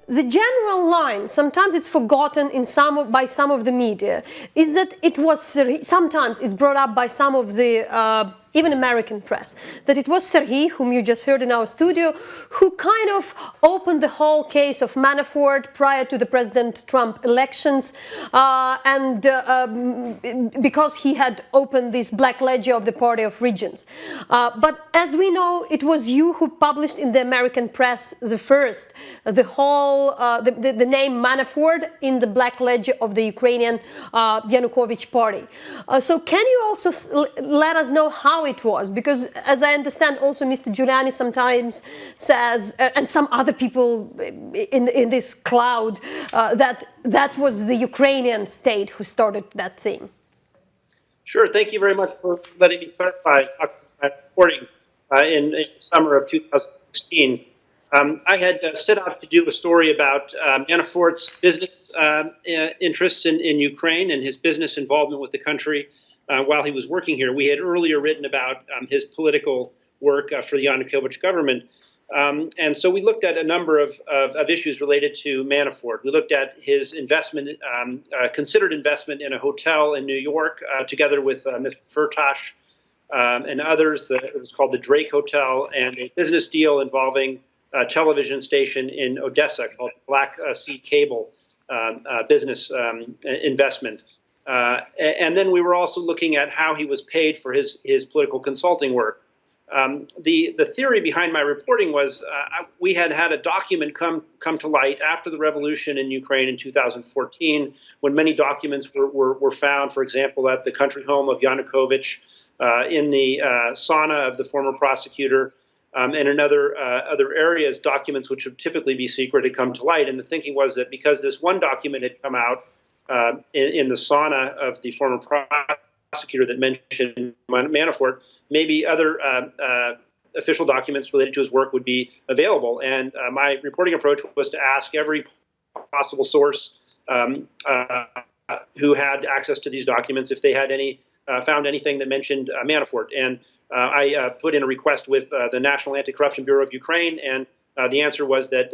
the general line, sometimes it's forgotten by some of the media, is that it was sometimes it's brought up by some of the even American press, that it was Serhiy, whom you just heard in our studio, who kind of opened the whole case of Manafort prior to the President Trump elections, because he had opened this black ledger of the Party of Regions. But as we know, it was you who published in the American press the name Manafort in the black ledger of the Ukrainian Yanukovych party. So can you also let us know how it was? Because as I understand, also Mr. Giuliani sometimes says, and some other people in this cloud, that was the Ukrainian state who started that thing. Sure. Thank you very much for letting me clarify my reporting in the summer of 2016. I had set out to do a story about Manafort's business interests in Ukraine and his business involvement with the country while he was working here. We had earlier written about his political work for the Yanukovych government. And so we looked at a number of issues related to Manafort. We looked at his investment, considered investment in a hotel in New York, together with Mr. Firtash and others. It was called the Drake Hotel, and a business deal involving a television station in Odessa called Black Sea Cable business investment. And then we were also looking at how he was paid for his political consulting work. The theory behind my reporting was we had a document come to light after the revolution in Ukraine in 2014, when many documents were found, for example, at the country home of Yanukovych, in the sauna of the former prosecutor, and in other areas, documents which would typically be secret had come to light. And the thinking was that because this one document had come out in the sauna of the former prosecutor that mentioned Manafort, maybe other official documents related to his work would be available. And my reporting approach was to ask every possible source who had access to these documents if they had found anything that mentioned Manafort. And I put in a request with the National Anti-Corruption Bureau of Ukraine, and the answer was that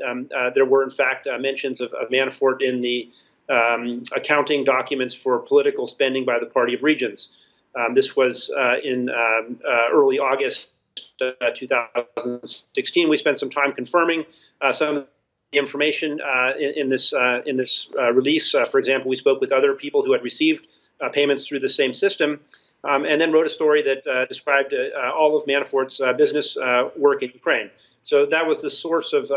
there were, in fact, mentions of Manafort in the accounting documents for political spending by the Party of Regions. This was in early August 2016. We spent some time confirming some of the information in this release. For example, we spoke with other people who had received payments through the same system, and then wrote a story that described all of Manafort's business work in Ukraine. So that was the source of,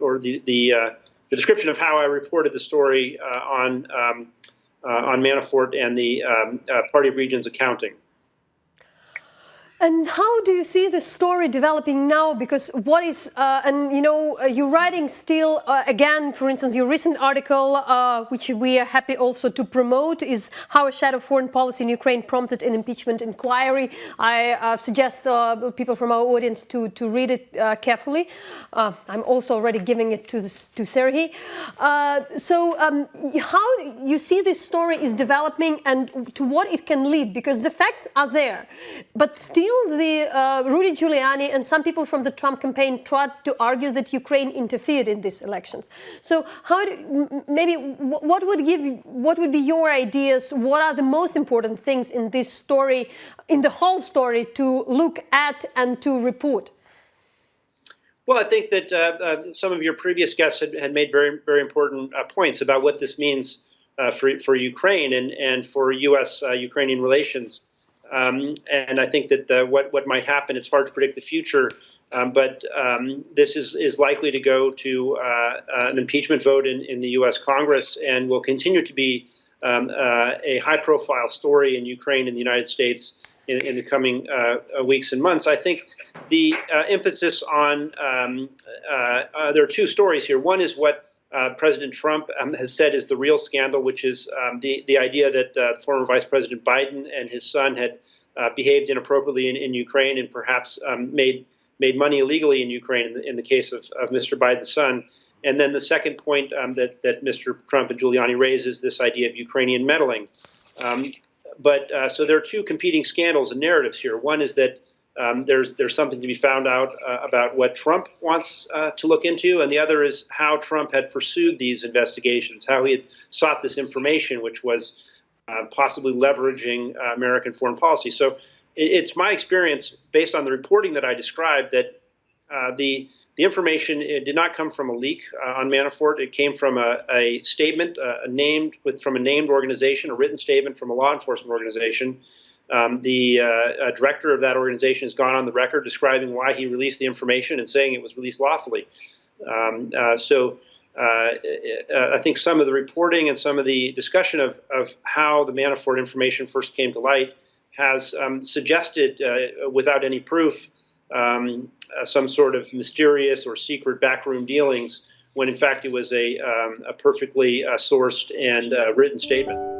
or the description of how I reported the story on Manafort and the Party of Regions accounting. And how do you see the story developing now? Because what is, and you know, you're writing still, again, for instance, your recent article, which we are happy also to promote, is How a Shadow Foreign Policy in Ukraine Prompted an Impeachment Inquiry. I suggest people from our audience to read it carefully. I'm also already giving it to Serhiy. So how you see this story is developing and to what it can lead? Because the facts are there, but still Rudy Giuliani and some people from the Trump campaign tried to argue that Ukraine interfered in these elections. So what would be your ideas? What are the most important things in this story, in the whole story, to look at and to report? Well, I think that some of your previous guests had made very, very important points about what this means for Ukraine and for U.S.-Ukrainian relations. And I think that what might happen, it's hard to predict the future, but this is likely to go to an impeachment vote in the U.S. Congress and will continue to be a high-profile story in Ukraine and the United States in the coming weeks and months. I think the emphasis on there are two stories here. One is what President Trump has said is the real scandal, which is the idea that former Vice President Biden and his son had behaved inappropriately in Ukraine and perhaps made money illegally in Ukraine in the case of Mr. Biden's son. And then the second point that Mr. Trump and Giuliani raise is this idea of Ukrainian meddling. So there are two competing scandals and narratives here. One is that there's something to be found out about what Trump wants to look into, and the other is how Trump had pursued these investigations, how he had sought this information, which was possibly leveraging American foreign policy. So it's my experience, based on the reporting that I described, that the information, it did not come from a leak on Manafort. It came from a statement, from a named organization, a written statement from a law enforcement organization. The director of that organization has gone on the record describing why he released the information and saying it was released lawfully. I think some of the reporting and some of the discussion of how the Manafort information first came to light has suggested, without any proof, some sort of mysterious or secret backroom dealings, when in fact it was a perfectly sourced and written statement.